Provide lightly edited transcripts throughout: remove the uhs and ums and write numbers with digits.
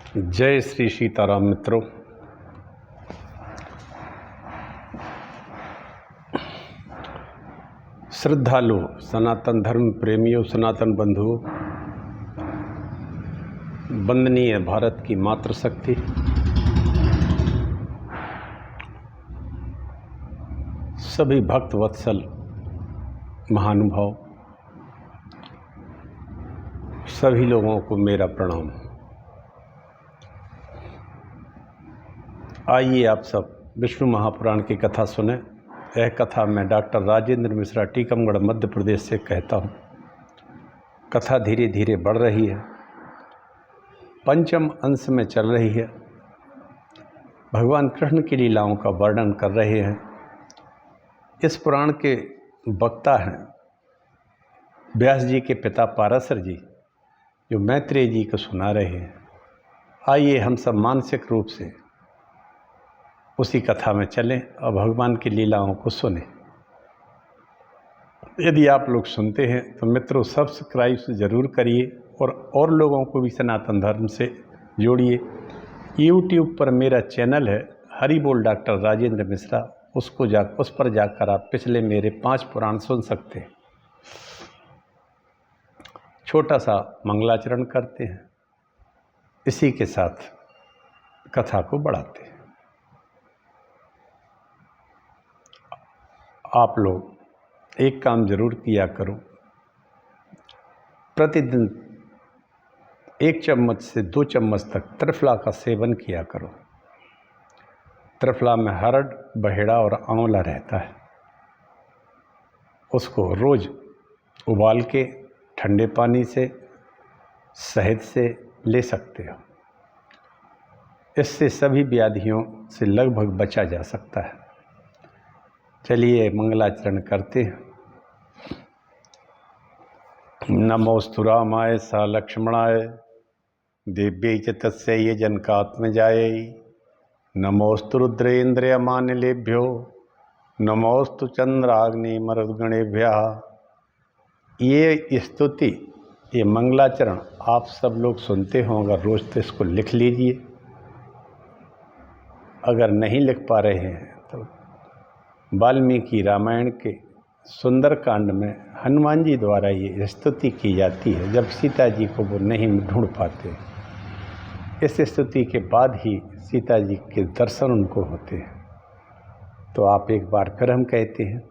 जय श्री सीताराम मित्रों। श्रद्धालु सनातन धर्म प्रेमियों, सनातन बंधुओं, वंदनीय भारत की मातृशक्ति, सभी भक्त वत्सल महानुभाव, सभी लोगों को मेरा प्रणाम। आइए आप सब विष्णु महापुराण की कथा सुने। यह कथा मैं डॉक्टर राजेंद्र मिश्रा, टीकमगढ़, मध्य प्रदेश से कहता हूँ। कथा धीरे धीरे बढ़ रही है, पंचम अंश में चल रही है। भगवान कृष्ण की लीलाओं का वर्णन कर रहे हैं। इस पुराण के वक्ता हैं व्यास जी के पिता पाराशर जी, जो मैत्रेय जी को सुना रहे हैं। आइए हम सब मानसिक रूप से उसी कथा में चलें और भगवान की लीलाओं को सुने। यदि आप लोग सुनते हैं तो मित्रों सब्सक्राइब ज़रूर करिए और लोगों को भी सनातन धर्म से जोड़िए। यूट्यूब पर मेरा चैनल है हरि बोल डॉक्टर राजेंद्र मिश्रा, उस पर जाकर आप पिछले मेरे 5 पुराण सुन सकते हैं। छोटा सा मंगलाचरण करते हैं, इसी के साथ कथा को बढ़ाते हैं। आप लोग एक काम जरूर किया करो, प्रतिदिन 1 चम्मच से 2 चम्मच तक त्रिफला का सेवन किया करो। त्रिफला में हरड़, बहेड़ा और आंवला रहता है। उसको रोज उबाल के ठंडे पानी से, शहद से ले सकते हो। इससे सभी व्याधियों से लगभग बचा जा सकता है। चलिए मंगलाचरण करते हैं। नमोस्तु रामाय सा लक्ष्मणाय दिव्यै च तस्यै जनकात्मजायै। नमोस्तु रुद्रेन्द्रियमानिलेभ्यो नमोस्तु चंद्राग्निमरुद्गणेभ्यः। ये स्तुति, ये मंगलाचरण आप सब लोग सुनते हो, अगर रोज तो इसको लिख लीजिए। अगर नहीं लिख पा रहे हैं तो वाल्मीकि रामायण के सुंदरकांड में हनुमान जी द्वारा ये स्तुति की जाती है, जब सीता जी को वो नहीं ढूंढ पाते। इस स्तुति के बाद ही सीता जी के दर्शन उनको होते हैं। तो आप एक बार फिर हम कहते हैं,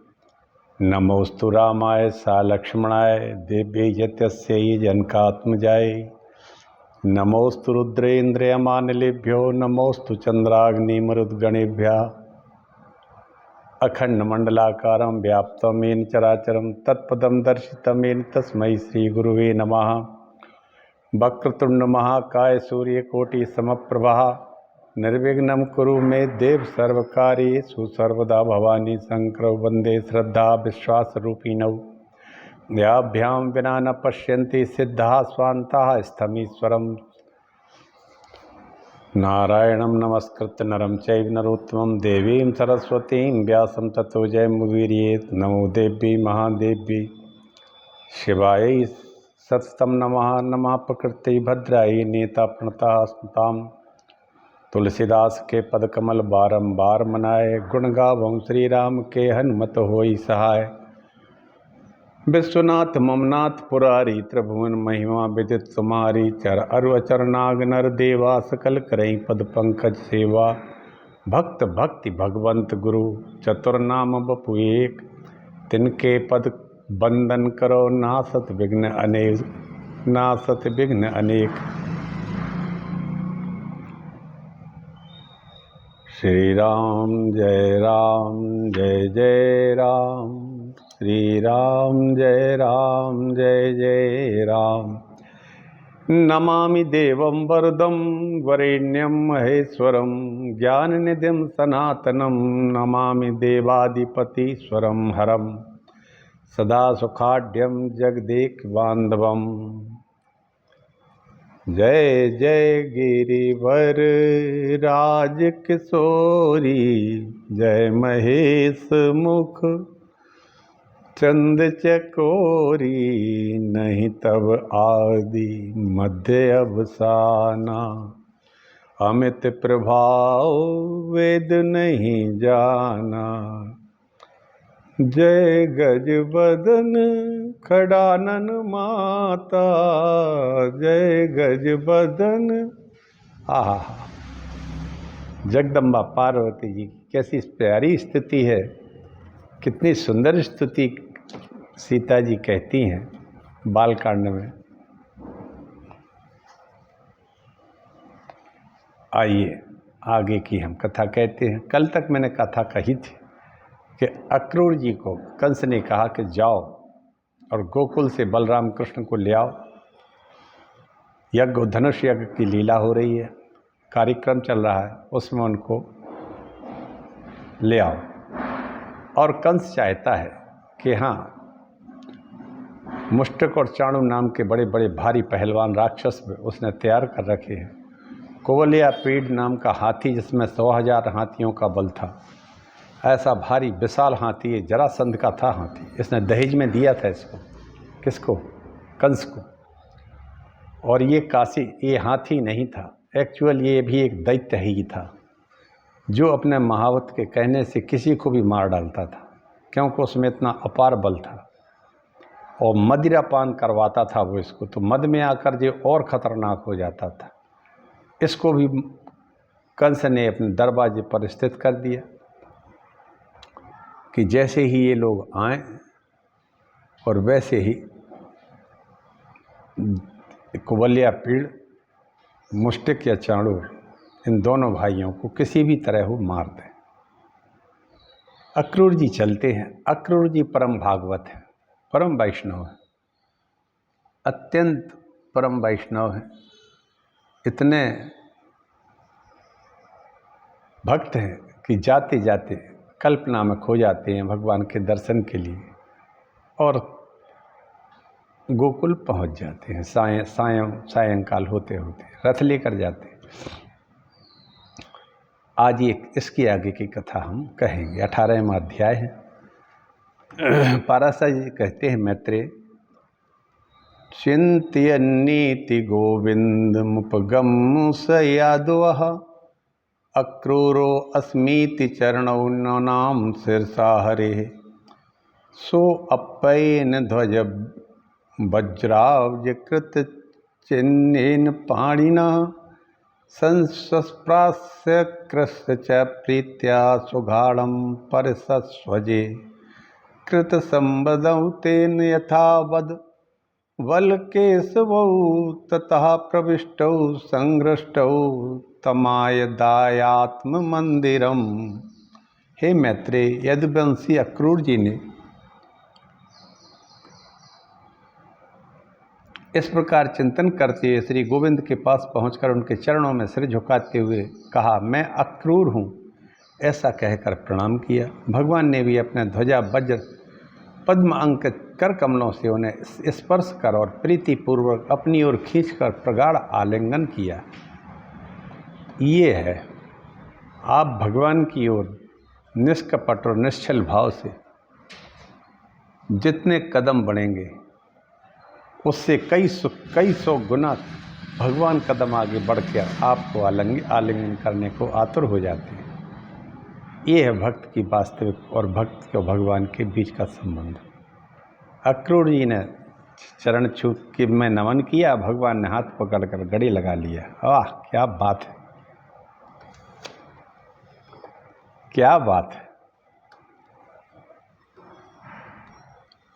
नमोस्तु रामाय सा लक्ष्मणाय दिव्यै च तस्यै जनकात्मजायै। नमोस्तु रुद्रेन्द्रियमानिलेभ्यो नमोस्तु चंद्राग्निमरुद्गणेभ्यः। अखंड मंडलाकारं व्याप्तं येन चराचरं तत्पदं दर्शितं येन तस्मै श्री गुरुवे नमः। वक्रतुंड महाकाय सूर्यकोटि समप्रभा निर्विघ्नं कुरु मे देव सर्वकार्येषु सर्वदा। भवानी शंकरौ वंदे श्रद्धा विश्वास रूपिणौ। याभ्यां विना न पश्यन्ति सिद्धाः स्वान्ताः स्थमीश्वरम्। नारायणं नमस्कृत्य नरं चैव नरोत्तमं देवीं सरस्वतीं व्यासं ततो जयमुदीरयेत्। नमो देवी महादेवी शिवायै सततं नमः। नमः प्रकृति भद्रायै नेता प्रणता स्मतां। तुलसीदास के पदकमल बारंबार मनाए, गुण गावों श्री राम के हनुमत होई सहाय। विश्वनाथ ममनाथ पुरारी त्रिभुवन महिमा विदित तुम्हारी। चर अरु अचर नाग नर देवा सकल करई पद पंकज सेवा। भक्त भक्ति भगवंत गुरु चतुर नाम बपु एक। तिनके पद बंदन करो नासत विघ्न अनेक, नासत विघ्न अनेक। श्री राम जय राम जय जय राम। श्री राम जय जय राम। नमामि देवं वरदं वरेण्यं महेश्वरं ज्ञाननिधिं सनातनं। नमामि देवाधिपतीश्वरं हरं सदा सुखाढ्यं जगदेकबान्धवम्। जय जय गिरिवर राज किशोरी, जय महेश मुख चंद चकोरी। नहीं तब आदि मध्य अवसाना, अमित प्रभाव वेद नहीं जाना, जय गज बदन खड़ानन माता, जय गज बदन। आहा, जगदम्बा पार्वती जी की कैसी प्यारी स्तुति है, कितनी सुंदर स्तुति सीता जी कहती हैं बालकांड में। आइए आगे की हम कथा कहते हैं। कल तक मैंने कथा कही थी कि अक्रूर जी को कंस ने कहा कि जाओ और गोकुल से बलराम कृष्ण को ले आओ, यज्ञ धनुष यज्ञ की लीला हो रही है, कार्यक्रम चल रहा है, उसमें उनको ले आओ। और कंस चाहता है कि हाँ, मुष्टक और चाणु नाम के बड़े बड़े भारी पहलवान राक्षस उसने तैयार कर रखे हैं। कुवलया पीड़ नाम का हाथी, जिसमें 100,000 हाथियों का बल था, ऐसा भारी विशाल हाथी है, जरासंध का था हाथी। इसने दहेज में दिया था इसको, किसको? कंस को। और ये हाथी नहीं था, एक्चुअल ये भी एक दैत्य ही था, जो अपने महावत के कहने से किसी को भी मार डालता था, क्योंकि उसमें इतना अपार बल था। और मदिरा पान करवाता था वो इसको, तो मद में आकर ये और ख़तरनाक हो जाता था। इसको भी कंस ने अपने दरवाजे पर स्थित कर दिया कि जैसे ही ये लोग आएं और वैसे ही कुवलया पीड़, मुष्टिक या चाणूर, इन दोनों भाइयों को किसी भी तरह वो मार दें। अक्रूर जी चलते हैं। अक्रूर जी परम भागवत है, परम वैष्णव है, अत्यंत परम वैष्णव है। इतने भक्त हैं कि जाते जाते कल्पना में खो जाते हैं भगवान के दर्शन के लिए, और गोकुल पहुंच जाते हैं। सायंकाल होते होते रथ लेकर जाते हैं। आज इसकी आगे की कथा हम कहेंगे। 18वां अध्याय है। पाराशर जी कहते हैं, मैत्रेय, चिंतयन्नीति गोविंदमुपगम स यादवः, अक्रूरो अस्मीति चरणौ नाम शीर्षा हरे, सो अप्पयेन ध्वज वज्रावजकृत चिन्नेन पाणिना, संस्प्रास्य कृष्ण च प्रीत्या सुगाढ़ं परिसस्वजे, कृत संबदौ तेन यथावद वल्केशवौ, ततः प्रविष्टौ संघृष्टौ तमायदायात्म मंदिरम। हे मैत्रेय, यदुवंशी अक्रूर जी ने इस प्रकार चिंतन करते हुए श्री गोविंद के पास पहुंचकर उनके चरणों में सिर झुकाते हुए कहा, मैं अक्रूर हूँ, ऐसा कहकर प्रणाम किया। भगवान ने भी अपने ध्वजा वज्र पद्म अंकित कर कमलों से उन्हें स्पर्श कर और प्रीतिपूर्वक अपनी ओर खींचकर प्रगाढ़ आलिंगन किया। ये है, आप भगवान की ओर निष्कपट और निश्चल भाव से जितने कदम बढ़ेंगे, उससे कई सौ गुना भगवान कदम आगे बढ़कर आपको आलिंगन करने को आतुर हो जाते हैं। ये है भक्त की वास्तविक और भक्त के भगवान के बीच का संबंध। अक्रूर जी ने चरण छू के में नमन किया, भगवान ने हाथ पकड़कर गले लगा लिया। वाह, क्या बात है, क्या बात है।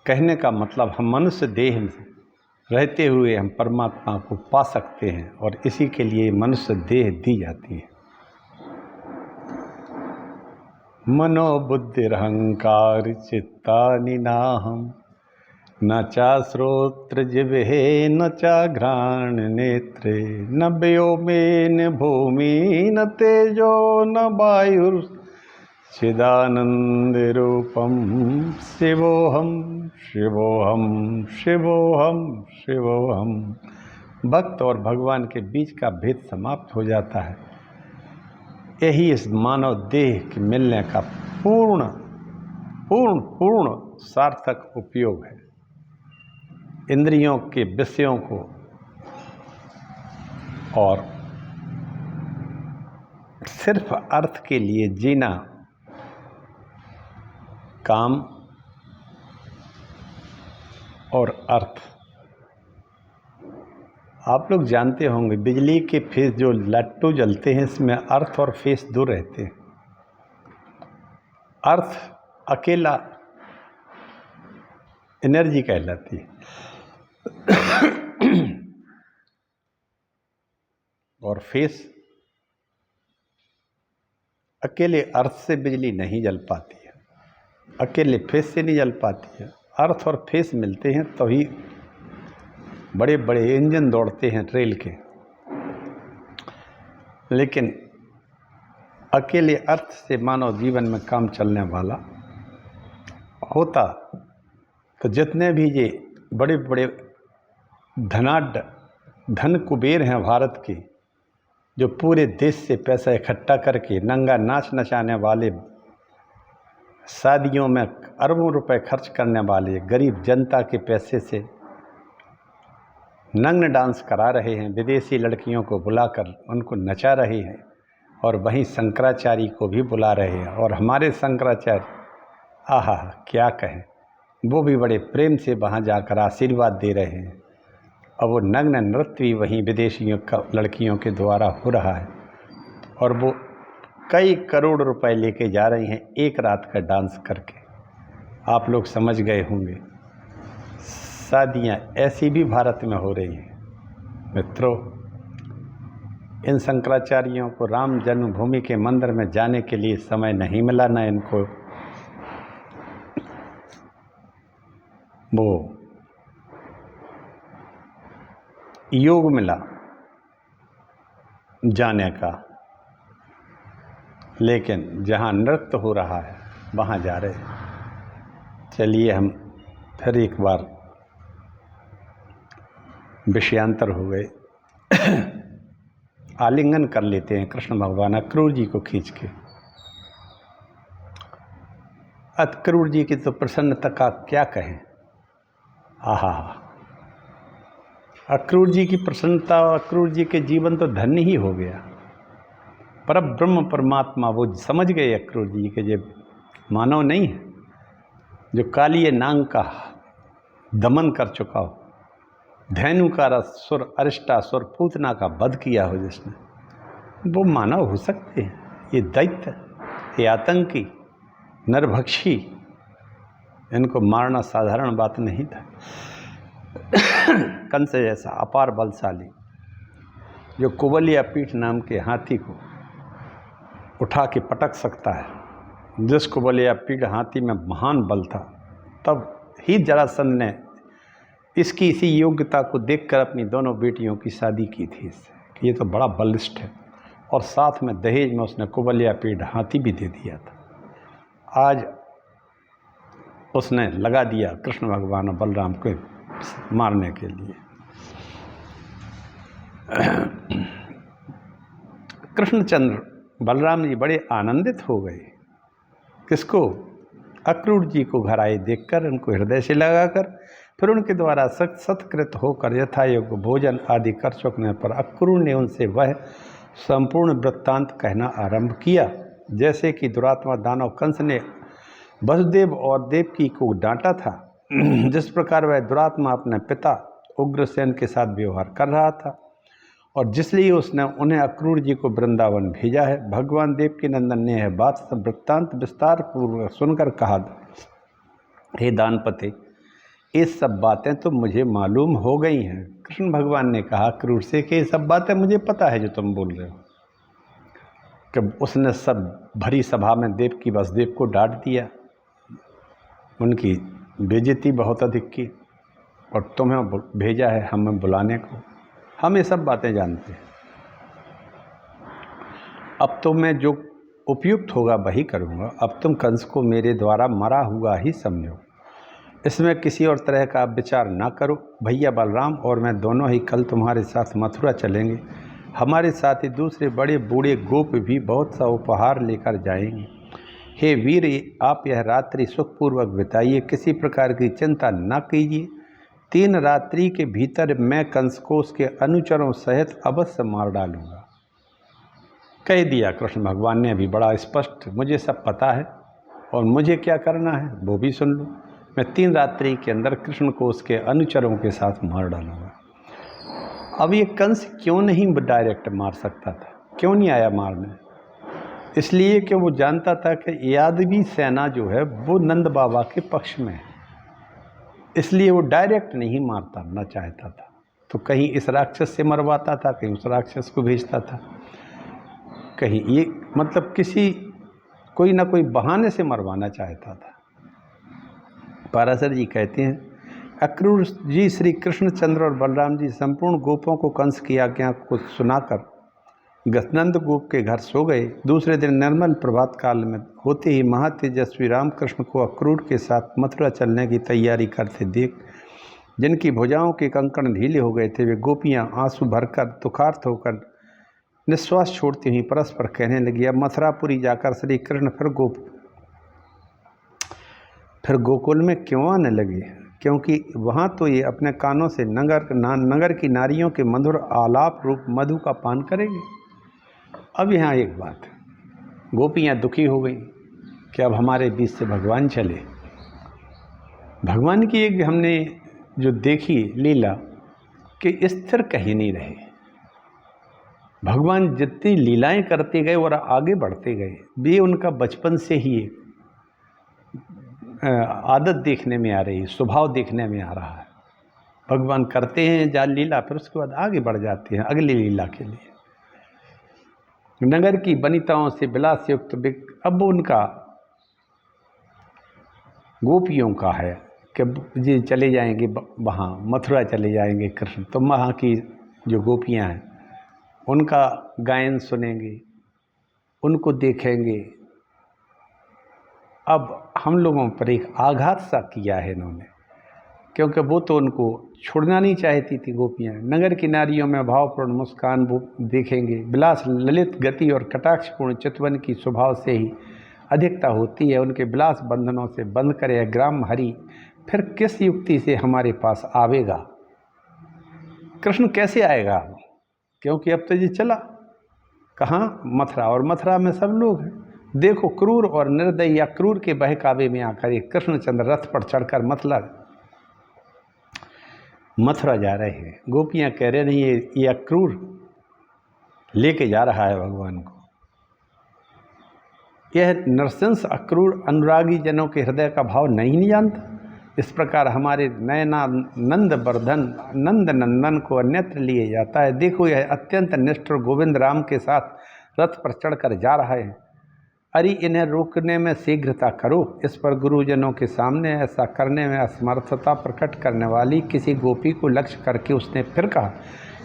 कहने का मतलब, हम मनुष्य देह में रहते हुए हम परमात्मा को पा सकते हैं, और इसी के लिए मनुष्य देह दी जाती है। मनोबुद्धिरहंकार चित्तानि नाहं, न चा श्रोत्र जिह्वे न चा घ्राण नेत्रे, न व्योमे न भूमि न तेजो न वायुर्, चिदानंद रूपम शिवोहम शिवोहम शिवोहम शिवोहम। भक्त और भगवान के बीच का भेद समाप्त हो जाता है। यही इस मानव देह के मिलने का पूर्ण पूर्ण पूर्ण सार्थक उपयोग है। इंद्रियों के विषयों को और सिर्फ अर्थ के लिए जीना काम और अर्थ। आप लोग जानते होंगे बिजली के फेस जो लट्टू जलते हैं इसमें अर्थ और फेस दो रहते हैं। अर्थ अकेला एनर्जी कहलाती है और फेस अकेले अर्थ से बिजली नहीं जल पाती है, अकेले फेस से नहीं जल पाती है। अर्थ और फेस मिलते हैं तभी बड़े बड़े इंजन दौड़ते हैं रेल के। लेकिन अकेले अर्थ से मानव जीवन में काम चलने वाला होता तो जितने भी ये बड़े बड़े धन कुबेर हैं भारत के, जो पूरे देश से पैसा इकट्ठा करके नंगा नाच नचाने वाले, शादियों में अरबों रुपए खर्च करने वाले, गरीब जनता के पैसे से नग्न डांस करा रहे हैं, विदेशी लड़कियों को बुलाकर उनको नचा रहे हैं और वहीं शंकराचार्य को भी बुला रहे हैं। और हमारे शंकराचार्य आहा क्या कहें, वो भी बड़े प्रेम से वहाँ जाकर आशीर्वाद दे रहे हैं। और वो नग्न नृत्य भी वहीं विदेशियों का लड़कियों के द्वारा हो रहा है और वो कई करोड़ रुपए लेके जा रही हैं एक रात का डांस करके। आप लोग समझ गए होंगे शादियां ऐसी भी भारत में हो रही हैं। मित्रों, इन शंकराचार्यों को राम जन्मभूमि के मंदिर में जाने के लिए समय नहीं मिला, ना इनको वो योग मिला जाने का। लेकिन जहाँ नृत्य हो रहा है वहाँ जा रहे हैं। चलिए हम फिर एक बार विषयांतर हो गए आलिंगन कर लेते हैं कृष्ण भगवान अक्रूर जी को खींच के। अक्रूर जी की तो प्रसन्नता का क्या कहें। आहा, अक्रूर जी की प्रसन्नता, अक्रूर जी के जीवन तो धन्य ही हो गया। पर ब्रह्म परमात्मा वो समझ गए अक्रूर जी के ये मानव नहीं है जो कालिए नांग का दमन कर चुका हो, धैनु का सुर अरिष्टासुर पूतना का वध किया हो जिसने, वो मानव हो सकते हैं। ये दैत्य, ये आतंकी, नरभक्षी, इनको मारना साधारण बात नहीं था। कंस जैसा अपार बलशाली जो कुबलिया पीठ नाम के हाथी को उठा के पटक सकता है, जिस कुबलिया पीठ हाथी में महान बल था, तब ही जरासंध ने इसकी इसी योग्यता को देखकर अपनी दोनों बेटियों की शादी की थी इससे कि ये तो बड़ा बलिष्ठ है, और साथ में दहेज में उसने कुबलिया पीठ हाथी भी दे दिया था। आज उसने लगा दिया कृष्ण भगवान और बलराम को मारने के लिए। कृष्णचंद्र बलराम जी बड़े आनंदित हो गए। किसको? अक्रूर जी को घर आए देखकर, उनको हृदय से लगाकर, फिर उनके द्वारा सत्कृत होकर यथायोग्य भोजन आदि कर चुकने पर अक्रूर ने उनसे वह संपूर्ण वृत्तांत कहना आरंभ किया, जैसे कि दुरात्मा दानव कंस ने वसुदेव और देवकी को डांटा था, जिस प्रकार वह दुरात्मा अपने पिता उग्रसेन के साथ व्यवहार कर रहा था और जिसलिए उसने उन्हें अक्रूर जी को वृंदावन भेजा है। भगवान देव के नंदन ने यह बात वृत्तांत विस्तार पूर्वक सुनकर कहा, हे दानपते, ये सब बातें तो मुझे मालूम हो गई हैं। कृष्ण भगवान ने कहा अक्रूर से कि ये सब बातें मुझे पता है जो तुम बोल रहे हो। कि उसने सब भरी सभा में देव की वसुदेव को डांट दिया, उनकी बेइज्जती बहुत अधिक की, और तुम्हें भेजा है हमें बुलाने को। हम ये सब बातें जानते हैं। अब तो मैं जो उपयुक्त होगा वही करूँगा। अब तुम कंस को मेरे द्वारा मरा हुआ ही समझो, इसमें किसी और तरह का विचार ना करो। भैया बलराम और मैं दोनों ही कल तुम्हारे साथ मथुरा चलेंगे। हमारे साथ ही दूसरे बड़े बूढ़े गोप भी बहुत सा उपहार लेकर जाएंगे। हे वीर, आप यह रात्रि सुखपूर्वक बिताइए, किसी प्रकार की चिंता न कीजिए। 3 रात्रि के भीतर मैं कंस को उसके अनुचरों सहित अवश्य मार डालूंगा। कह दिया कृष्ण भगवान ने अभी बड़ा स्पष्ट, मुझे सब पता है और मुझे क्या करना है वो भी सुन लो। मैं 3 रात्रि के अंदर कृष्ण को उसके अनुचरों के साथ मार डालूंगा। अब ये कंस क्यों नहीं डायरेक्ट मार सकता था, क्यों नहीं आया मारने? इसलिए कि वो जानता था कि यादवी सेना जो है वो नंद बाबा के पक्ष में है, इसलिए वो डायरेक्ट नहीं मारना चाहता था। तो कहीं इस राक्षस से मरवाता था, कहीं उस राक्षस को भेजता था, कहीं ये मतलब कोई ना कोई बहाने से मरवाना चाहता था। पाराशर जी कहते हैं, अक्रूर जी श्री कृष्णचंद्र और बलराम जी संपूर्ण गोपों को कंस की आज्ञा को सुनाकर नंद गोप के घर सो गए। दूसरे दिन निर्मल प्रभात काल में होते ही महातेजस्वी रामकृष्ण को अक्रूर के साथ मथुरा चलने की तैयारी करते देख जिनकी भुजाओं के कंकण ढीले हो गए थे, वे गोपियां आंसू भरकर दुखार्थ होकर निश्वास छोड़ती हुई परस्पर कहने लगी, अब मथुरापुरी जाकर श्री कृष्ण फिर गोकुल में क्यों आने लगे, क्योंकि वहाँ तो ये अपने कानों से नगर की नारियों के मधुर आलाप रूप मधु का पान करेंगे। अब यहाँ एक बात, गोपियाँ दुखी हो गई कि अब हमारे बीच से भगवान चले। भगवान की एक हमने जो देखी लीला कि स्थिर कहीं नहीं रहे। भगवान जितनी लीलाएं करते गए और आगे बढ़ते गए, ये उनका बचपन से ही आदत देखने में आ रही है, स्वभाव देखने में आ रहा है। भगवान करते हैं जाल लीला, फिर उसके बाद आगे बढ़ जाते हैं अगली लीला के लिए। नगर की वनिताओं से विलास युक्त अब उनका गोपियों का है कि जी चले जाएंगे वहाँ मथुरा चले जाएंगे कृष्ण, तो वहाँ की जो गोपियाँ हैं उनका गायन सुनेंगे, उनको देखेंगे। अब हम लोगों पर एक आघात सा किया है इन्होंने, क्योंकि वो तो उनको छोड़ना नहीं चाहती थी गोपियाँ। नगर की नारियों में भावपूर्ण मुस्कान वो देखेंगे, विलास ललित गति और कटाक्षपूर्ण चितवन की स्वभाव से ही अधिकता होती है। उनके विलास बंधनों से बंध कर यह ग्राम हरि फिर किस युक्ति से हमारे पास आवेगा? कृष्ण कैसे आएगा? क्योंकि अब तो ये चला कहाँ, मथुरा, और मथुरा में सब लोग हैं। देखो क्रूर और निर्दयी या क्रूर के बहकावे में आकर एक कृष्णचंद्र रथ पर चढ़कर मथुरा जा रहे हैं। गोपियाँ कह रहे नहीं ये अक्रूर लेके जा रहा है भगवान को। यह नरसिंह अक्रूर अनुरागी जनों के हृदय का भाव नहीं जानता। इस प्रकार हमारे नयना नंद नंदन को अन्यत्र लिए जाता है। देखो यह अत्यंत निष्ठुर गोविंद राम के साथ रथ पर चढ़कर जा रहा है। अरे इन्हें रोकने में शीघ्रता करो। इस पर गुरुजनों के सामने ऐसा करने में असमर्थता प्रकट करने वाली किसी गोपी को लक्ष्य करके उसने फिर कहा,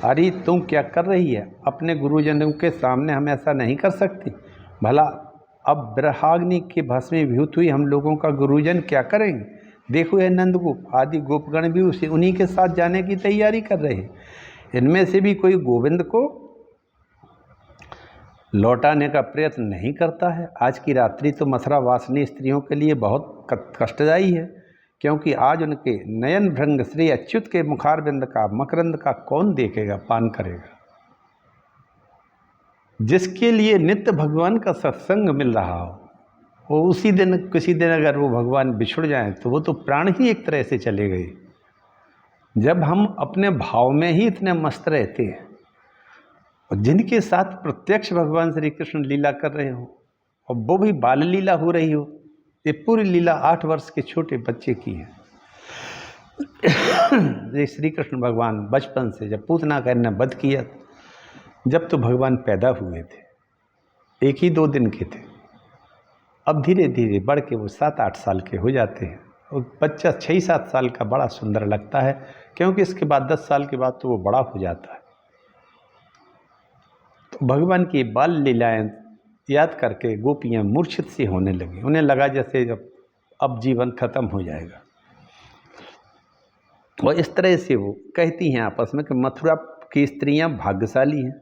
अरे तुम क्या कर रही है? अपने गुरुजनों के सामने हम ऐसा नहीं कर सकती। भला अब ब्रहाग्नि के भस्मीभूत हुई हम लोगों का गुरुजन क्या करेंगे? देखो यह नंदगोप आदि गोपगण भी उन्हीं के साथ जाने की तैयारी कर रहे हैं। इनमें से भी कोई गोविंद को लौटाने का प्रयत्न नहीं करता है। आज की रात्रि तो मथुरा वासिनी स्त्रियों के लिए बहुत कष्टदायी है, क्योंकि आज उनके नयन भृंग श्री अच्युत के मुखारबिंद का मकरंद का कौन देखेगा, पान करेगा? जिसके लिए नित्य भगवान का सत्संग मिल रहा हो, वो उसी दिन किसी दिन अगर वो भगवान बिछुड़ जाएं तो वो तो प्राण ही एक तरह से चले गए। जब हम अपने भाव में ही इतने मस्त रहते हैं और जिनके साथ प्रत्यक्ष भगवान श्री कृष्ण लीला कर रहे हो और वो भी बाल लीला हो रही हो, ये पूरी लीला 8 वर्ष के छोटे बच्चे की है। ये श्री कृष्ण भगवान बचपन से जब पूतना का इन्हें वध किया, जब तो भगवान पैदा हुए थे, 1-2 दिन के थे। अब धीरे धीरे बढ़ के वो 7-8 साल के हो जाते हैं और बच्चा 6-7 साल का बड़ा सुंदर लगता है, क्योंकि इसके बाद 10 साल के बाद तो वो बड़ा हो जाता है। तो भगवान की बाल लीलाएं याद करके गोपियाँ मूर्छित सी होने लगी। उन्हें लगा जैसे अब जीवन खत्म हो जाएगा। और इस तरह से वो कहती हैं आपस में कि मथुरा की स्त्रियां भाग्यशाली हैं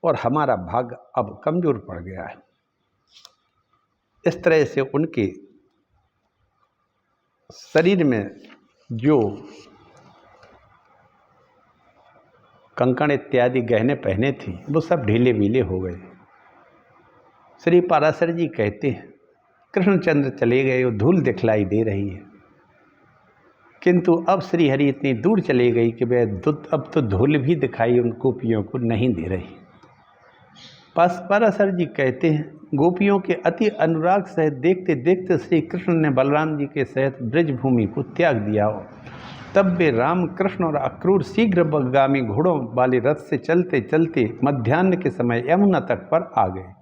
और हमारा भाग्य अब कमज़ोर पड़ गया है। इस तरह से उनके शरीर में जो कंकण इत्यादि गहने पहने थे वो सब ढीले मीले हो गए। श्री पाराशर जी कहते हैं कृष्णचंद्र चले गए, वो धूल दिखलाई दे रही है, किंतु अब श्री हरि इतनी दूर चले गई कि वह अब तो धूल भी दिखाई उन गोपियों को नहीं दे रही। पाराशर जी कहते हैं गोपियों के अति अनुराग सहित देखते देखते श्री कृष्ण ने बलराम जी के सहित ब्रज भूमि को त्याग दिया हो। तब वे राम कृष्ण और अक्रूर शीघ्रगामी घोड़ों वाले रथ से चलते चलते मध्याह्न के समय यमुना तट पर आ गए।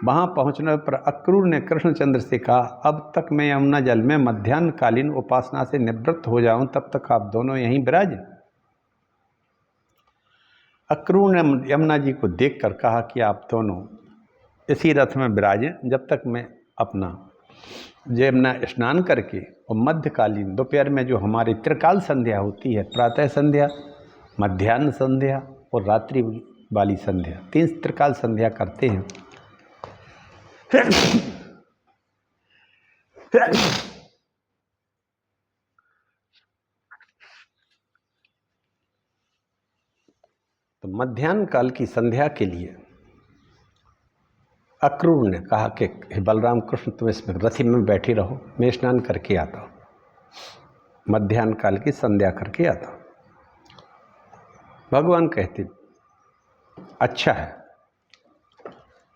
वहाँ पहुँचने पर अक्रूर ने कृष्णचंद्र से कहा, अब तक मैं यमुना जल में मध्याह्नकालीन उपासना से निवृत्त हो जाऊं, तब तक आप दोनों यहीं विराजें। अक्रूर ने यमुना जी को देखकर कहा कि आप दोनों इसी रथ में विराजें जब तक मैं अपना यमुना स्नान करके और मध्यकालीन दोपहर में जो हमारी त्रिकाल संध्या होती है, प्रातः संध्या, मध्याह्न संध्या और रात्रि वाली संध्या, 3 त्रिकाल संध्या करते हैं। तो मध्याह्न काल की संध्या के लिए अक्रूर ने कहा कि बलराम कृष्ण तुम इसमें रथी में बैठे रहो, मैं स्नान करके आता हूँ, मध्याह्न काल की संध्या करके आता हूँ। भगवान कहते अच्छा है।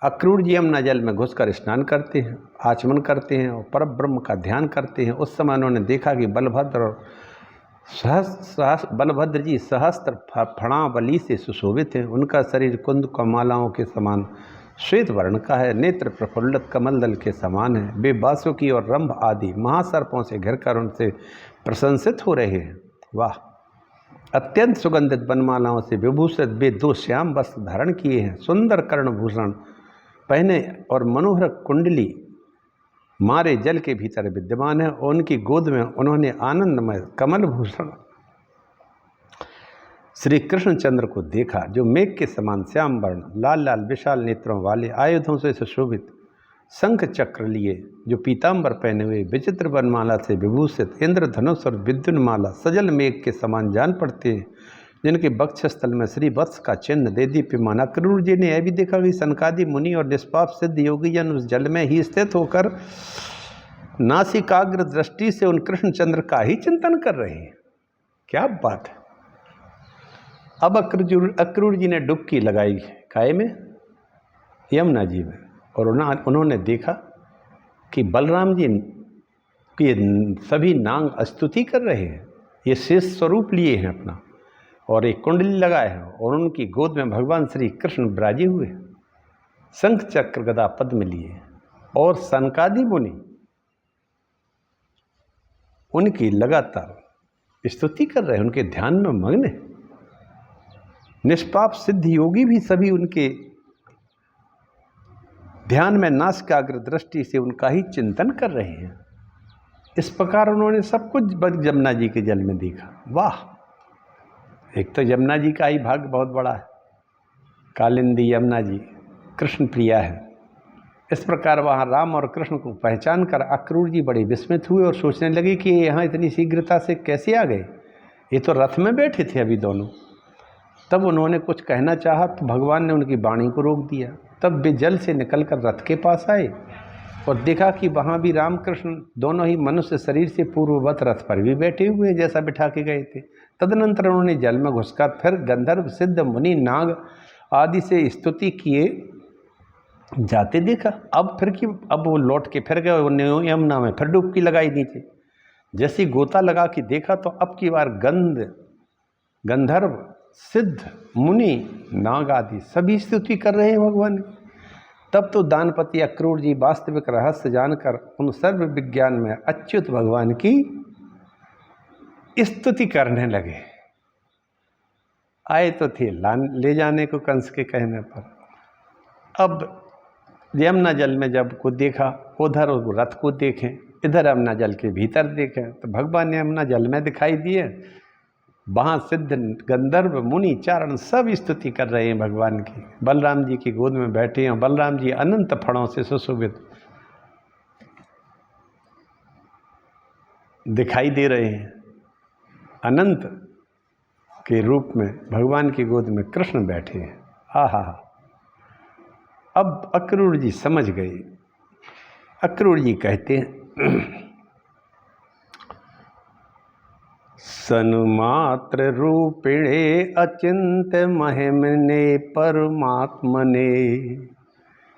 अक्रूर जी यमुना जल में घुसकर स्नान करते हैं, आचमन करते हैं और परम ब्रह्म का ध्यान करते हैं। उस समय उन्होंने देखा कि बलभद्र जी सहस्त्र फणावली से सुशोभित हैं। उनका शरीर कुंद कमालाओं के समान श्वेत वर्ण का है, नेत्र प्रफुल्लित कमल दल के समान है। वे बासुकी और रंभ आदि महासर्पों से घिरकर उनसे प्रशंसित हो रहे हैं। वाह! अत्यंत सुगंधित वनमालाओं से विभूषित वे 2 श्याम वस्त्र धारण किए हैं, सुंदर कर्णभूषण पहने और मनोहर कुंडली मारे जल के भीतर विद्यमान है और उनकी गोद में उन्होंने आनंदमय कमल भूषण श्री कृष्णचंद्र को देखा, जो मेघ के समान श्याम वर्ण लाल लाल विशाल नेत्रों वाले, आयुधों से सुशोभित, शंख चक्र लिए, जो पीताम्बर पहने हुए, विचित्र वनमाला से विभूषित, इंद्रधनुष और विद्युन्माला सजल मेघ के समान जान पड़ते हैं, जिनके वक्षस्थल में श्री वत्स का चिन्ह दे दीप्यमान। अक्रूर जी ने यह भी देखा कि सनकादि मुनि और निष्पाप सिद्ध योगी जन उस जल में ही स्थित होकर नासिकाग्र दृष्टि से उन कृष्णचंद्र का ही चिंतन कर रहे हैं। क्या बात है! अब अक्रूर जी ने डुबकी लगाई काय में, यमुना जी में, और उन्होंने देखा कि बलराम जी की सभी नांग स्तुति कर रहे हैं। ये शेष स्वरूप लिए हैं अपना और एक कुंडली लगाए हैं और उनकी गोद में भगवान श्री कृष्ण विराजे हुए, शंख चक्र गदा पद्म लिए, और सनकादि मुनि उनकी लगातार स्तुति कर रहे हैं, उनके ध्यान में मग्न है। निष्पाप सिद्ध योगी भी सभी उनके ध्यान में नासिकाग्र दृष्टि से उनका ही चिंतन कर रहे हैं। इस प्रकार उन्होंने सब कुछ यमुना जी के जल में देखा। वाह! एक तो यमुना जी का ही भाग्य बहुत बड़ा है, कालिंदी यमुना जी कृष्ण प्रिया है। इस प्रकार वहाँ राम और कृष्ण को पहचान कर अक्रूर जी बड़े विस्मित हुए और सोचने लगे कि यहाँ इतनी शीघ्रता से कैसे आ गए, ये तो रथ में बैठे थे अभी दोनों। तब उन्होंने कुछ कहना चाहा तो भगवान ने उनकी वाणी को रोक दिया। तब वे जल से निकलकर रथ के पास आए और देखा कि वहाँ भी रामकृष्ण दोनों ही मनुष्य शरीर से पूर्ववत रथ पर भी बैठे हुए हैं, जैसा बिठा के गए थे। तदनंतर उन्होंने जल में घुसकर फिर गंधर्व सिद्ध मुनि नाग आदि से स्तुति किए जाते देखा। अब वो लौट के फिर गए यमुना में, फिर डुबकी लगाई नीचे। जैसी गोता लगा के देखा तो अब की बार गंधर्व सिद्ध मुनि नाग आदि सभी स्तुति कर रहे हैं भगवान की। तब तो दानपति अक्रूर जी वास्तविक रहस्य जानकर उन सर्व विज्ञान में अच्युत भगवान की स्तुति करने लगे। आए तो थे ले जाने को कंस के कहने पर। अब यमुना जल में जब को देखा, उधर रथ को देखें, इधर यमुना जल के भीतर देखें, तो भगवान यमुना जल में दिखाई दिए। वहाँ सिद्ध गंधर्व मुनि चारण सब स्तुति कर रहे हैं भगवान की। बलराम जी की गोद में बैठे हैं। बलराम जी अनंत फणों से सुशोभित दिखाई दे रहे हैं। अनंत के रूप में भगवान की गोद में कृष्ण बैठे हैं। आहा, अब अक्रूर जी समझ गए। अक्रूर जी कहते हैं, सन्मात्र रूपिणे अचिंत महिमने परमात्मने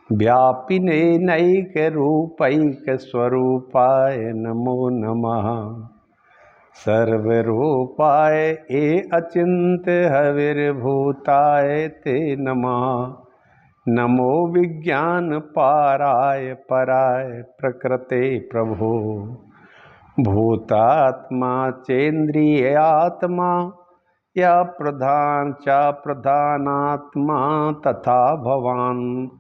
व्यापिने नैक रूपैक स्वरूपाय नमो नमः। सर्वरूपाय ए अचिंत हविर्भूताय ते नमः। नमो विज्ञान पाराय पराय प्रकृते प्रभो। भूतात्मा चेन्द्रियात्मा या प्रधान च प्रधानात्मा तथा भवान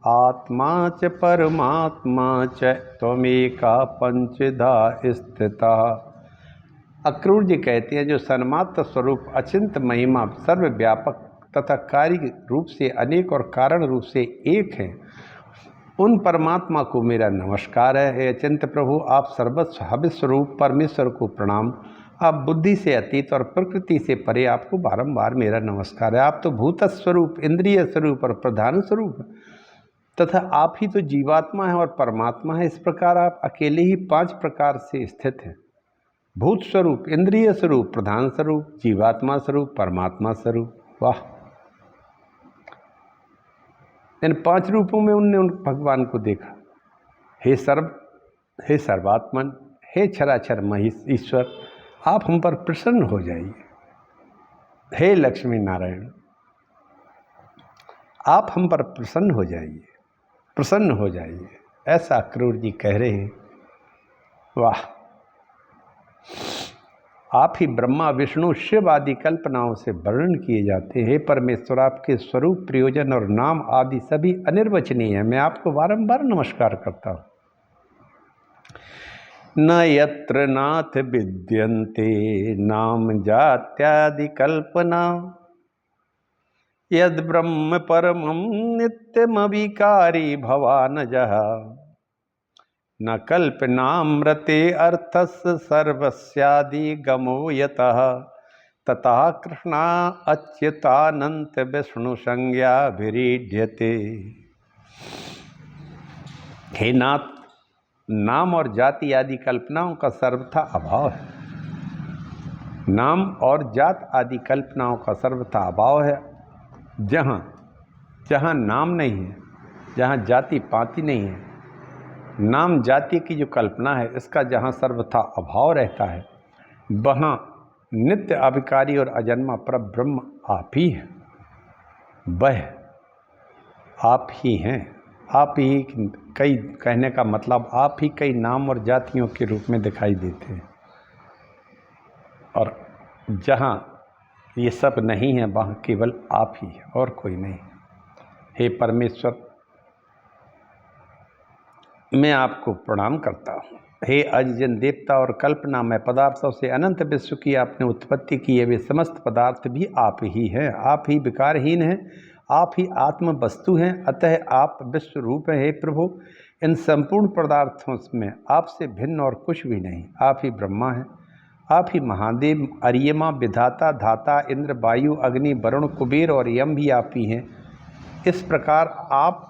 आत्मा च परमात्मा च त्वमेका पंचधा स्थिता। अक्रूर जी कहते हैं, जो सन्मात्र स्वरूप अचिंत महिमा सर्वव्यापक तथा कार्य रूप से अनेक और कारण रूप से एक हैं, उन परमात्मा को मेरा नमस्कार है। हे अचिंत प्रभु, आप सर्वस्व हविस्वरूप परमेश्वर को प्रणाम। आप बुद्धि से अतीत और प्रकृति से परे, आपको बारंबार मेरा नमस्कार है। आप तो भूत स्वरूप, इंद्रिय स्वरूप और प्रधान स्वरूप तथा आप ही तो जीवात्मा है और परमात्मा है। इस प्रकार आप अकेले ही 5 प्रकार से स्थित हैं, भूत स्वरूप, इंद्रिय स्वरूप, प्रधान स्वरूप, जीवात्मा स्वरूप, परमात्मा स्वरूप। वाह! इन 5 रूपों में उनने उन भगवान को देखा। हे हे सर्वात्मन, हे क्षराक्षर महेश ईश्वर, आप हम पर प्रसन्न हो जाइए। हे लक्ष्मी नारायण, आप हम पर प्रसन्न हो जाइए, प्रसन्न हो जाइए। ऐसा अक्रूर जी कह रहे हैं। वाह! आप ही ब्रह्मा विष्णु शिव आदि कल्पनाओं से वर्णन किए जाते हैं। हे परमेश्वर, आपके स्वरूप, प्रयोजन और नाम आदि सभी अनिर्वचनीय हैं। मैं आपको बारंबार नमस्कार करता हूँ। न यत्र नाथ विद्यन्ते नाम जात्यादि कल्पना यद ब्रह्म परमं नित्यमविकारी भवानजः। न कल्पनामृते अर्थस्य सर्वस्यादि गमो यतः तथा कृष्णा अच्युतानंत विष्णु संज्ञा विरीड्यते। हे नाथ, नाम और जाति आदि कल्पनाओं का सर्वथा अभाव है। नाम और जात आदि कल्पनाओं का सर्वथा अभाव है। जहाँ नाम नहीं है, जहाँ जाति पाति नहीं है, नाम जाति की जो कल्पना है इसका जहाँ सर्वथा अभाव रहता है, वहाँ नित्य अविकारी और अजन्मा परब्रह्म आप ही है। वह आप ही हैं। आप ही कई, कहने का मतलब आप ही कई नाम और जातियों के रूप में दिखाई देते हैं। और जहाँ ये सब नहीं है वहाँ केवल आप ही है और कोई नहीं। हे परमेश्वर, मैं आपको प्रणाम करता हूँ। हे अजजन देवता और कल्पना में पदार्थों से अनंत विश्व की आपने उत्पत्ति की है, वे समस्त पदार्थ भी आप ही हैं। आप ही विकारहीन हैं, आप ही आत्म वस्तु हैं, अतः आप विश्व रूप हैं। हे प्रभु, इन संपूर्ण पदार्थों में आपसे भिन्न और कुछ भी नहीं। आप ही ब्रह्मा हैं, आप ही महादेव, अर्यमा, विधाता, धाता, इंद्र, वायु, अग्नि, वरुण, कुबेर और यम भी आप ही हैं। इस प्रकार आप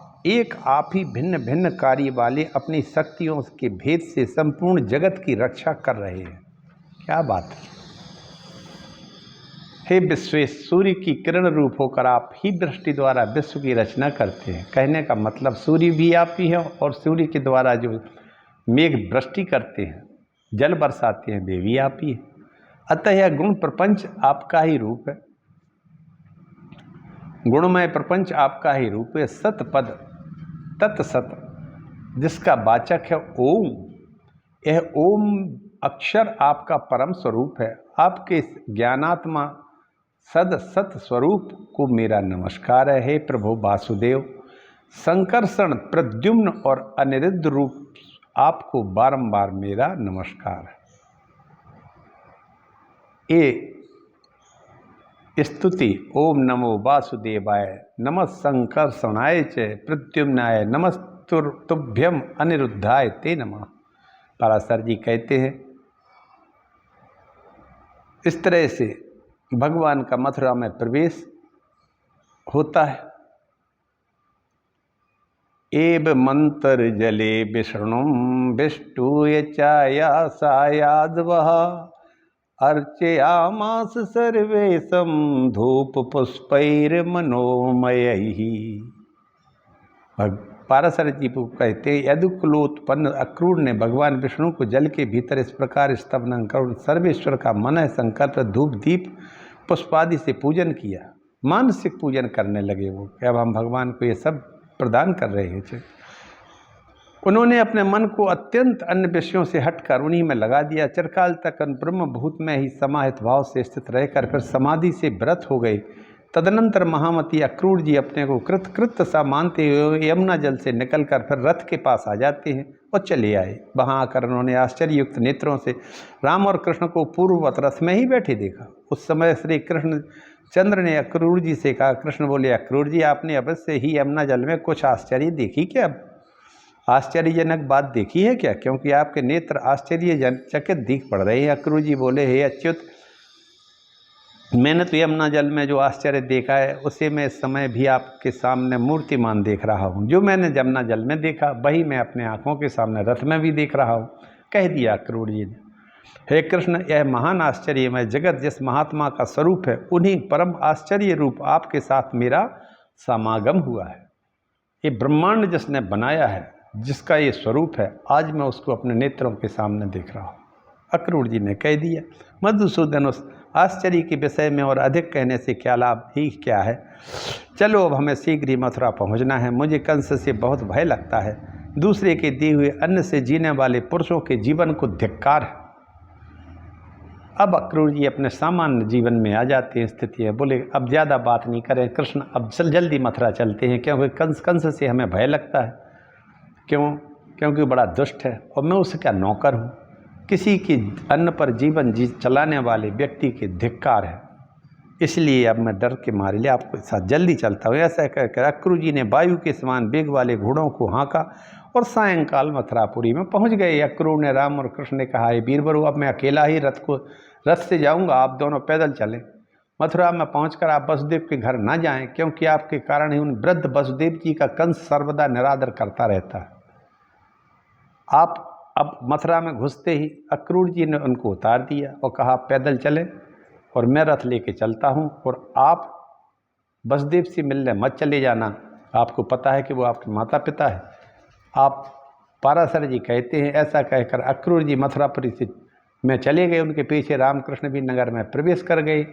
ही भिन्न भिन्न कार्य वाले अपनी शक्तियों के भेद से संपूर्ण जगत की रक्षा कर रहे हैं। क्या बात है! हे विश्वेश, सूर्य की किरण रूप होकर आप ही दृष्टि द्वारा विश्व की रचना करते हैं। कहने का मतलब सूर्य भी आप ही हैं और सूर्य के द्वारा जो मेघ वृष्टि करते हैं, जल बरसाते हैं, वे भी आप ही हैं। अतः यह गुण प्रपंच आपका ही रूप है, गुणमय प्रपंच आपका ही रूप है। सतपद तत्सत, जिसका वाचक है ओम, यह ओम अक्षर आपका परम स्वरूप है। आपके ज्ञानात्मा सद सत स्वरूप को मेरा नमस्कार है। हे प्रभु वासुदेव, संकर्षण, प्रद्युम्न और अनिरुद्ध रूप आपको बारंबार मेरा नमस्कार है। ये स्तुति ओम नमो वासुदेवाय, नमः संकर्षणाय च प्रद्युम्नाय, नमस्तुभ्यम अनिरुद्धाय ते नमः। पराशर जी कहते हैं, इस तरह से भगवान का मथुरा में प्रवेश होता है। एव मंत्र जले विष्णुम विष्णुय चाया सायाद्वः अर्चयामास सर्वेशम धूप पुष्पैर्मनोमयैः। पाराशर जी को कहते, यदुकुलोत्पन्न अक्रूर ने भगवान विष्णु को जल के भीतर इस प्रकार स्तवन कर सर्वेश्वर का मन संकल्प धूप दीप पुष्पादि से पूजन किया। मानसिक पूजन करने लगे वो, अब हम भगवान को ये सब प्रदान कर रहे थे। उन्होंने अपने मन को अत्यंत अन्य विषयों से हटकर उन्हीं में लगा दिया। चिरकाल तक ब्रह्म भूत में ही समाहित भाव से स्थित रहकर फिर समाधि से व्रत हो गए। तदनंतर महामती अक्रूर जी अपने को कृत सा मानते हुए यमुना जल से निकलकर फिर रथ के पास आ जाते हैं और चले आए। वहाँ आकर उन्होंने आश्चर्ययुक्त नेत्रों से राम और कृष्ण को पूर्ववत रथ में ही बैठे देखा। उस समय श्री कृष्ण चंद्र ने अक्रूर जी से कहा, कृष्ण बोले, अक्रूर जी आपने अवश्य ही यमुना जल में कुछ आश्चर्य देखी क्या? आश्चर्यजनक बात देखी है क्या? क्योंकि आपके नेत्र आश्चर्यचकित दिख पड़ रहे हैं। अक्रूर जी बोले, हे अच्युत, मैंने तो यमुना जल में जो आश्चर्य देखा है उसे मैं इस समय भी आपके सामने मूर्तिमान देख रहा हूँ। जो मैंने यमुना जल में देखा वही मैं अपने आँखों के सामने रथ में भी देख रहा हूँ। कह दिया अक्रूर जी ने, हे कृष्ण, यह महान आश्चर्यमय जगत जिस महात्मा का स्वरूप है उन्हीं परम आश्चर्य रूप आपके साथ मेरा समागम हुआ है। ये ब्रह्मांड जिसने बनाया है, जिसका ये स्वरूप है, आज मैं उसको अपने नेत्रों के सामने देख रहा हूँ। अक्रूर जी ने कह दिया। मधुसूदन, उस आश्चर्य के विषय में और अधिक कहने से क्या लाभ ही क्या है। चलो अब हमें शीघ्र ही मथुरा पहुँचना है। मुझे कंस से बहुत भय लगता है। दूसरे के दिए हुए अन्न से जीने वाले पुरुषों के जीवन को धिक्कार है। अब अक्रूर जी अपने सामान्य जीवन में आ जाते हैं स्थिति है। बोले, अब ज़्यादा बात नहीं करें कृष्ण, अब जल्दी मथुरा चलते हैं, क्योंकि कंस से हमें भय लगता है। क्यों? क्योंकि बड़ा दुष्ट है और मैं उसका नौकर हूँ। किसी की अन्न पर जीवन चलाने वाले व्यक्ति के धिक्कार है, इसलिए अब मैं डर के मारे लिए आपके साथ जल्दी चलता हूँ। ऐसा कहकर अक्रूर जी ने वायु के समान वेग वाले घोड़ों को हाँका और सायंकाल मथुरापुरी में पहुँच गए। अक्रूर ने राम और कृष्ण ने कहा, वीरवरु, अब मैं अकेला ही रथ से जाऊँगा, आप दोनों पैदल चलें। मथुरा में पहुँचकर आप वसुदेव के घर न जाएं, क्योंकि आपके कारण ही उन वृद्ध वसुदेव जी का कंस सर्वदा निरादर करता रहता है। आप अब मथुरा में घुसते ही अक्रूर जी ने उनको उतार दिया और कहा, पैदल चलें और मैं रथ लेके चलता हूँ, और आप वसुदेव से मिलने मत चले जाना। आपको पता है कि वो आपके माता पिता है। आप पाराशर जी कहते हैं। ऐसा कहकर अक्रूर जी मथुरापुरी से में चले गए। उनके पीछे रामकृष्ण भी नगर में प्रवेश कर गए।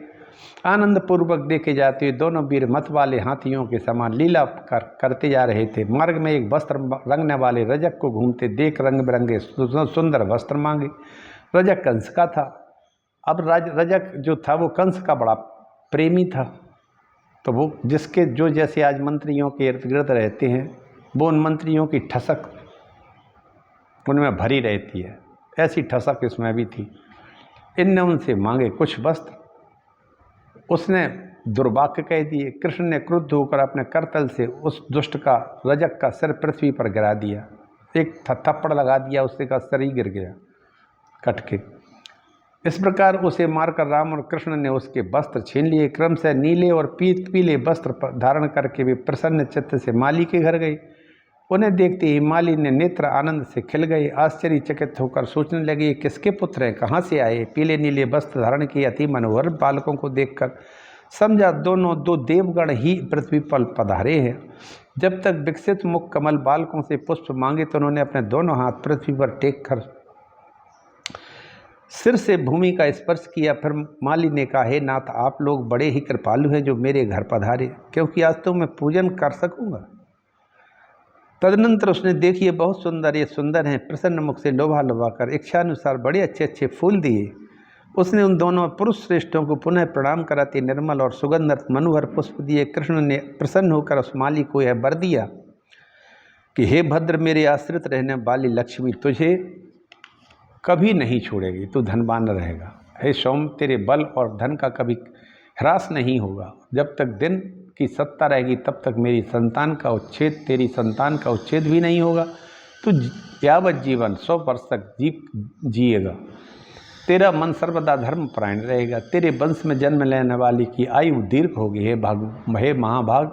आनंद पूर्वक देखे जाते हुए दोनों वीर मत वाले हाथियों के समान लीला करते जा रहे थे। मार्ग में एक वस्त्र रंगने वाले रजक को घूमते देख रंग बिरंगे सुंदर वस्त्र मांगे। रजक कंस का था। अब रजक जो था वो कंस का बड़ा प्रेमी था, तो वो जिसके जो जैसे आज मंत्रियों के इर्द गिर्द रहते हैं, वो उन मंत्रियों की ठसक उनमें भरी रहती है, ऐसी ठसक इसमें भी थी। इनने उनसे मांगे कुछ वस्त्र, उसने दुर्वाक्य कह दिए। कृष्ण ने क्रुद्ध होकर अपने करतल से उस दुष्ट का रजक का सिर पृथ्वी पर गिरा दिया। एक थप्पड़ लगा दिया, उससे का सिर ही गिर गया कट के। इस प्रकार उसे मारकर राम और कृष्ण ने उसके वस्त्र छीन लिए। क्रम से नीले और पीले वस्त्र धारण करके वे प्रसन्न चित्त से माली के घर गए। उन्हें देखते ही माली ने नेत्र आनंद से खिल गए। आश्चर्यचकित होकर सोचने लगे, ये किसके पुत्र हैं, कहाँ से आए। पीले नीले वस्त्र धारण किए अति मनोहर बालकों को देखकर समझा दोनों दो देवगण ही पृथ्वी पर पधारे हैं। जब तक विकसित मुख कमल बालकों से पुष्प मांगे तो उन्होंने अपने दोनों हाथ पृथ्वी पर टेक कर सिर से भूमि का स्पर्श किया। फिर माली ने कहा, हे नाथ, आप लोग बड़े ही कृपालु हैं जो मेरे घर पधारे, क्योंकि आज तो मैं पूजन कर सकूंगा। तदनंतर उसने देखिए बहुत सुंदर, ये सुंदर हैं। प्रसन्न मुख से लोभा लोभा कर इच्छानुसार बड़े अच्छे अच्छे फूल दिए। उसने उन दोनों पुरुष श्रेष्ठों को पुनः प्रणाम कराते निर्मल और सुगंधित मनोहर पुष्प दिए। कृष्ण ने प्रसन्न होकर उस माली को यह वर दिया कि हे भद्र, मेरे आश्रित रहने वाली लक्ष्मी तुझे कभी नहीं छोड़ेगी, तू धनवान रहेगा। हे सोम, तेरे बल और धन का कभी ह्रास नहीं होगा। जब तक दिन की सत्ता रहेगी तब तक तेरी संतान का उच्छेद भी नहीं होगा। तू यावत जीवन 100 वर्ष तक जिएगा। तेरा मन सर्वदा धर्मपरायण रहेगा। तेरे वंश में जन्म लेने वाली की आयु दीर्घ होगी। हे महाभाग,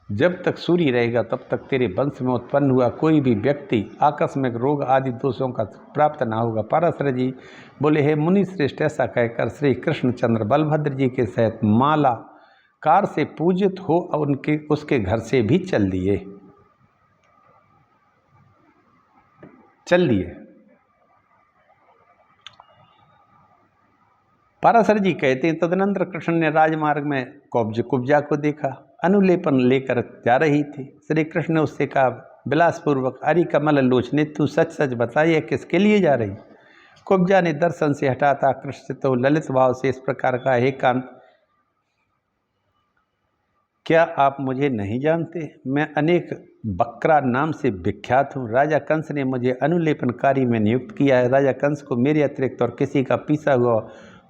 जब तक सूर्य रहेगा तब तक तेरे वंश में उत्पन्न हुआ कोई भी व्यक्ति आकस्मिक रोग आदि दोषों का प्राप्त ना होगा। पराशर जी बोले, हे मुनि श्रेष्ठ, ऐसा कहकर श्री कृष्णचंद्र बलभद्र जी के सहित माला कार से पूजित हो और उसके घर से भी चल दिए। पराशर जी कहते हैं, तदनंतर कृष्ण ने राजमार्ग में कुब्जा को देखा, अनुलेपन लेकर जा रही थी। श्री कृष्ण ने उससे कहा विलासपूर्वक, अरि कमल लोचने, तू सच सच बताइए किसके लिए जा रही। कुब्जा ने दर्शन से हटाता आकृष्ट तो ललित भाव से इस प्रकार का, हे कांत, क्या आप मुझे नहीं जानते? मैं अनेक बकरा नाम से विख्यात हूँ। राजा कंस ने मुझे अनुलेपनकारी में नियुक्त किया है। राजा कंस को मेरे अतिरिक्त और किसी का पीसा हुआ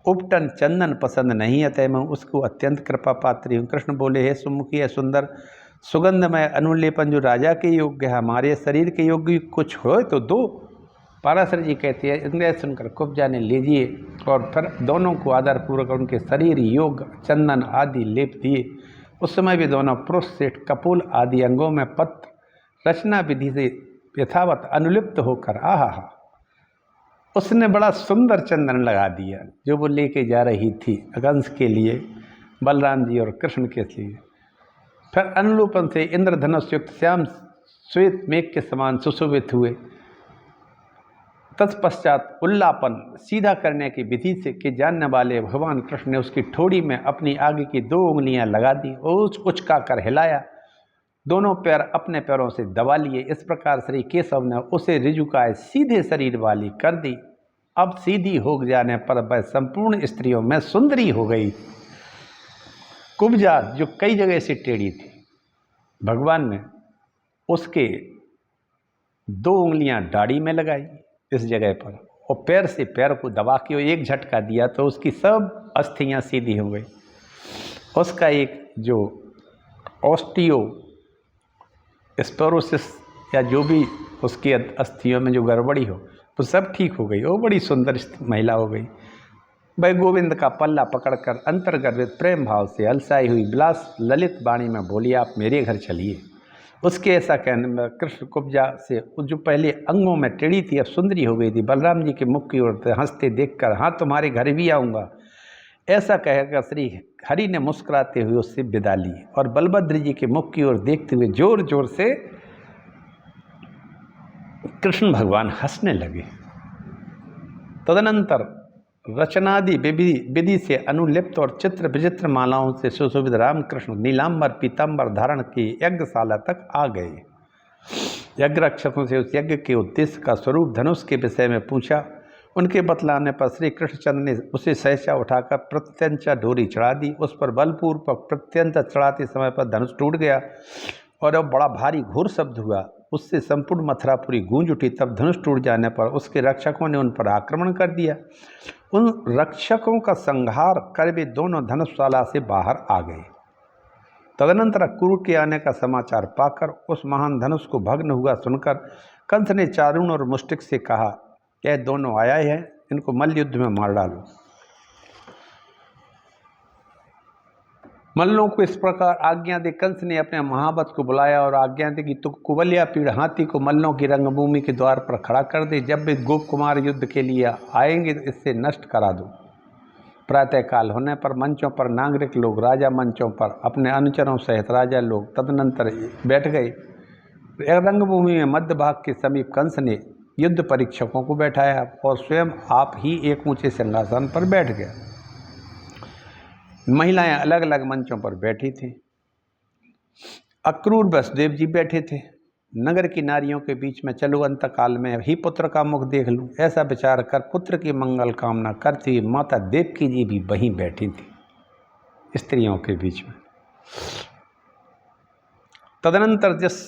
उपटन चंदन पसंद नहीं, अतः मैं उसको अत्यंत कृपा पात्री हूँ। कृष्ण बोले, हे सुमुखी, है सुंदर सुगंधमय अनुलेपन जो राजा के योग्य है, हमारे शरीर के योग्य कुछ हो तो दो। पराशर जी कहते हैं, इन्हें सुनकर कुब्जा ने लीजिए और फिर दोनों को आदरपूर्वक उनके शरीर योग चंदन आदि लेप दिए। उस समय भी दोनों पुरुष से कपूल आदि अंगों में पत्र रचना विधि से यथावत अनुलिप्त होकर आहा उसने बड़ा सुंदर चंदन लगा दिया जो वो लेके जा रही थी कंस के लिए, बलराम जी और कृष्ण के लिए। फिर अनुलोपन से इंद्रधनुष युक्त श्याम श्वेत मेघ के समान सुशोभित हुए। तत्पश्चात उल्लापन सीधा करने की विधि से के जानने वाले भगवान कृष्ण ने उसकी ठोड़ी में अपनी आगे की 2 उंगलियां लगा दी और उचका कर हिलाया। दोनों पैर अपने पैरों से दबा लिए। इस प्रकार श्री केशव ने उसे ऋजुकाय सीधे शरीर वाली कर दी। अब सीधी हो जाने पर वह संपूर्ण स्त्रियों में सुंदरी हो गई। कुब्जा जो कई जगह से टेढ़ी थी, भगवान ने उसके 2 उंगलियां दाढ़ी में लगाई इस जगह पर और पैर से पैर को दबा के एक झटका दिया तो उसकी सब अस्थियां सीधी हो गई। उसका एक जो ऑस्टियो स्पेरोसिस या जो भी उसकी अस्थियों में जो गड़बड़ी हो तो सब ठीक हो गई। वो बड़ी सुंदर महिला हो गई। वह गोविंद का पल्ला पकड़कर अंतर्गर्भित प्रेम भाव से अलसाई हुई विलास ललित वाणी में बोली, आप मेरे घर चलिए। उसके ऐसा कहने में कृष्ण कुब्जा से जो पहले अंगों में टेढ़ी थी अब सुंदरी हो गई थी। बलराम जी के मुख की ओर हंसते देखकर, हाँ तुम्हारे घर भी आऊँगा, ऐसा कहकर श्री हरि ने मुस्कुराते हुए उससे विदा ली और बलभद्र जी के मुख की ओर देखते हुए जोर जोर से कृष्ण भगवान हंसने लगे। तदनंतर रचनादि विधि से अनुलिप्त और चित्र विचित्र मालाओं से सुशोभित रामकृष्ण नीलांबर पीतांबर धारण की यज्ञशाला तक आ गए। यज्ञ रक्षकों से उस यज्ञ के उद्देश्य का स्वरूप धनुष के विषय में पूछा। उनके बतलाने पर श्री कृष्णचंद्र ने उसे सहसा उठाकर प्रत्यंचा डोरी चढ़ा दी। उस पर बलपूर्वक प्रत्यंचा चढ़ाते समय पर धनुष टूट गया और अब बड़ा भारी घोर शब्द हुआ। उससे संपूर्ण मथुरापुरी गूंज उठी। तब धनुष टूट जाने पर उसके रक्षकों ने उन पर आक्रमण कर दिया। उन रक्षकों का संहार कर वे दोनों धनुषशाला से बाहर आ गए। तदनंतर क्रूर के आने का समाचार पाकर उस महान धनुष को भग्न हुआ सुनकर कंस ने चारुण और मुष्टिक से कहा, यह दोनों आया है, इनको मल्ल युद्ध में मार डालो। मल्लों को इस प्रकार आज्ञा दे कंस ने अपने महावत को बुलाया और आज्ञा दे कि तुम कुबलिया पीड़ हाथी को मल्लों की रंगभूमि के द्वार पर खड़ा कर दे। जब भी गोप कुमार युद्ध के लिए आएंगे तो इससे नष्ट करा दो। प्रातःकाल होने पर मंचों पर नागरिक लोग, राजा मंचों पर अपने अनुचरों सहित राजा लोग तदनंतर बैठ गए। रंगभूमि में मध्य भाग के समीप कंस ने युद्ध परीक्षकों को बैठाया और स्वयं आप ही एक ऊंचे सिंहासन पर बैठ गया। महिलाएं अलग अलग मंचों पर बैठी थीं। अक्रूर वसुदेव जी बैठे थे। नगर की नारियों के बीच में चलो अंतकाल में ही पुत्र का मुख देख लूं, ऐसा विचार कर पुत्र की मंगल कामना करती हुई माता देवकी जी भी वहीं बैठी थी स्त्रियों के बीच में। तदनंतर जिस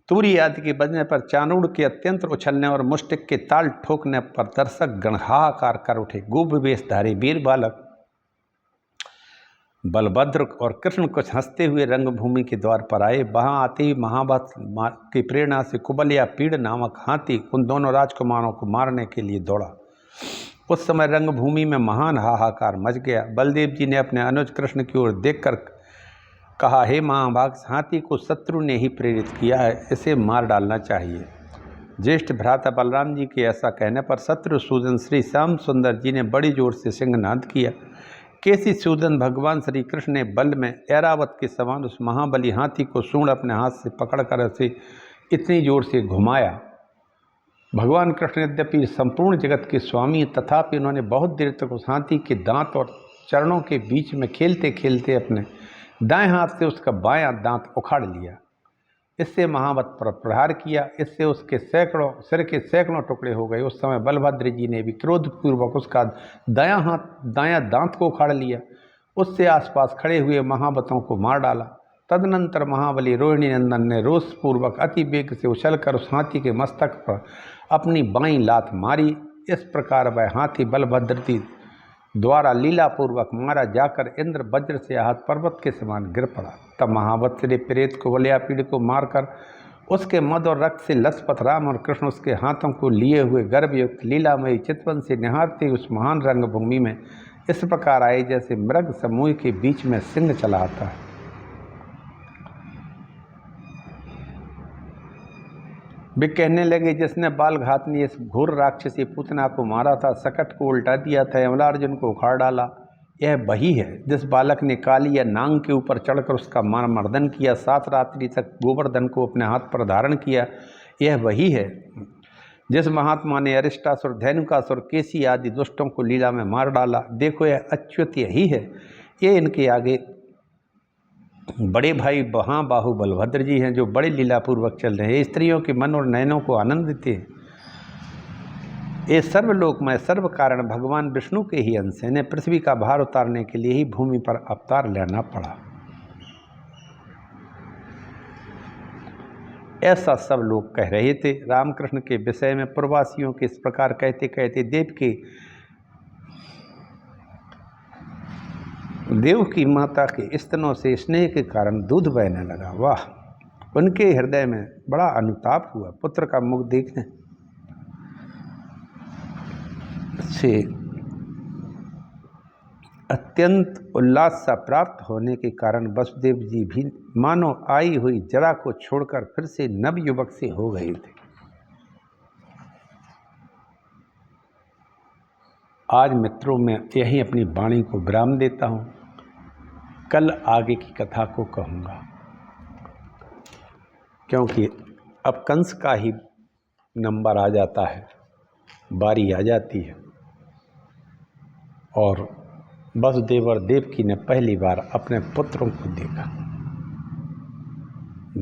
तूरी आदि के बजने पर चाणूर के अत्यंत उछलने और मुष्टिक के ताल ठोकने पर दर्शक गण हाहाकार कर उठे। गोप वेशधारी वीर बालक बलभद्र और कृष्ण कुछ हंसते हुए रंगभूमि के द्वार पर आए। वहां आते ही महाभारत की प्रेरणा से कुबलिया पीड़ नामक हाथी उन दोनों राजकुमारों को मारने के लिए दौड़ा। उस समय रंगभूमि में महान हाहाकार मच गया। बलदेव जी ने अपने अनुज कृष्ण की ओर देखकर कहा, हे महाभाग, हाथी को शत्रु ने ही प्रेरित किया है, इसे मार डालना चाहिए। ज्येष्ठ भ्राता बलराम जी के ऐसा कहने पर शत्रुसूदन श्री श्याम सुंदर जी ने बड़ी जोर से सिंहनाद किया। केसी सूदन भगवान श्री कृष्ण ने बल में ऐरावत के समान उस महाबली हाथी को सूंड अपने हाथ से पकड़कर उसे इतनी जोर से घुमाया। भगवान कृष्ण यद्यपि संपूर्ण जगत के स्वामी, तथापि उन्होंने बहुत देर तक उस हाथी के दांत और चरणों के बीच में खेलते खेलते अपने दाएं हाथ से उसका बायां दांत उखाड़ लिया। इससे महावत पर प्रहार किया। इससे उसके सिर के सैकड़ों टुकड़े हो गए। उस समय बलभद्र जी ने भी क्रोधपूर्वक उसका दायां दांत को उखाड़ लिया। उससे आसपास खड़े हुए महावतों को मार डाला। तदनंतर महाबली रोहिणी नंदन ने रोषपूर्वक अति वेग से उछलकर उस हाथी के मस्तक पर अपनी बाईं लात मारी। इस प्रकार वह हाथी बलभद्र जी द्वारा लीलापूर्वक मारा जाकर इंद्र वज्र से आहत पर्वत के समान गिर पड़ा। तब महावत ने प्रेत को वलयापीड़ को मारकर उसके मद और रक्त से लथपथ राम और कृष्ण उसके हाथों को लिए हुए गर्भयुक्त लीलामयी चितवन से निहारते उस महान रंगभूमि में इस प्रकार आए जैसे मृग समूह के बीच में सिंह चला आता है। वे कहने लगे, जिसने बालघातनी इस घोर राक्षसी पूतना को मारा था, सकट को उल्टा दिया था, यमलार्जुन को उखाड़ डाला, यह वही है। जिस बालक ने काली या नांग के ऊपर चढ़कर उसका मर्दन किया, 7 रात्रि तक गोवर्धन को अपने हाथ पर धारण किया, यह वही है। जिस महात्मा ने अरिष्टासुर, धैनुकासुर, केसी आदि दुष्टों को लीला में मार डाला, देखो यह अच्युत यही है। ये इनके आगे बड़े भाई महाबाहु बलभद्र जी हैं, जो बड़े लीलापूर्वक चल रहे हैं, स्त्रियों के मन और नयनों को आनंद देते हैं। ये सर्वलोक में सर्व कारण भगवान विष्णु के ही अंश हैं। इन्हें पृथ्वी का भार उतारने के लिए ही भूमि पर अवतार लेना पड़ा। ऐसा सब लोग कह रहे थे। रामकृष्ण के विषय में प्रवासियों के इस प्रकार कहते कहते देव की माता के स्तनों से स्नेह के कारण दूध बहने लगा। वाह! उनके हृदय में बड़ा अनुताप हुआ। पुत्र का मुख देखने से अत्यंत उल्लास सा प्राप्त होने के कारण वसुदेव जी भी मानो आई हुई जरा को छोड़कर फिर से नवयुवक से हो गए थे। आज मित्रों मैं यहीं अपनी वाणी को विराम देता हूँ। कल आगे की कथा को कहूँगा, क्योंकि अब कंस का ही नंबर आ जाता है, बारी आ जाती है। और वसुदेव और देवकी ने पहली बार अपने पुत्रों को देखा।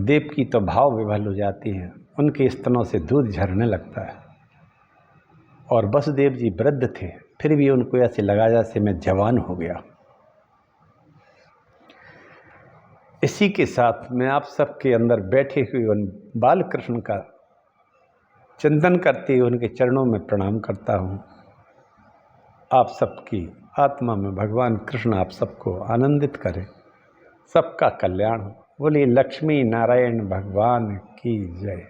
देवकी तो भाव विभल हो जाती हैं, उनके स्तनों से दूध झरने लगता है। और वसुदेव जी वृद्ध थे, फिर भी उनको ऐसे लगा जैसे मैं जवान हो गया। इसी के साथ मैं आप सबके अंदर बैठे हुए उन बाल कृष्ण का चिंतन करते हुए उनके चरणों में प्रणाम करता हूँ। आप सबकी आत्मा में भगवान कृष्ण आप सबको आनंदित करें, सबका कल्याण हो। बोलिए लक्ष्मी नारायण भगवान की जय।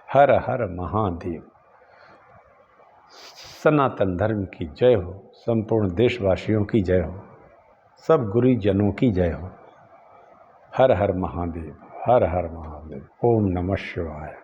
हर हर महादेव। सनातन धर्म की जय हो, संपूर्ण देशवासियों की जय हो, सब गुरुजनों की जय हो। हर हर महादेव, हर हर महादेव। ओम नमः शिवाय।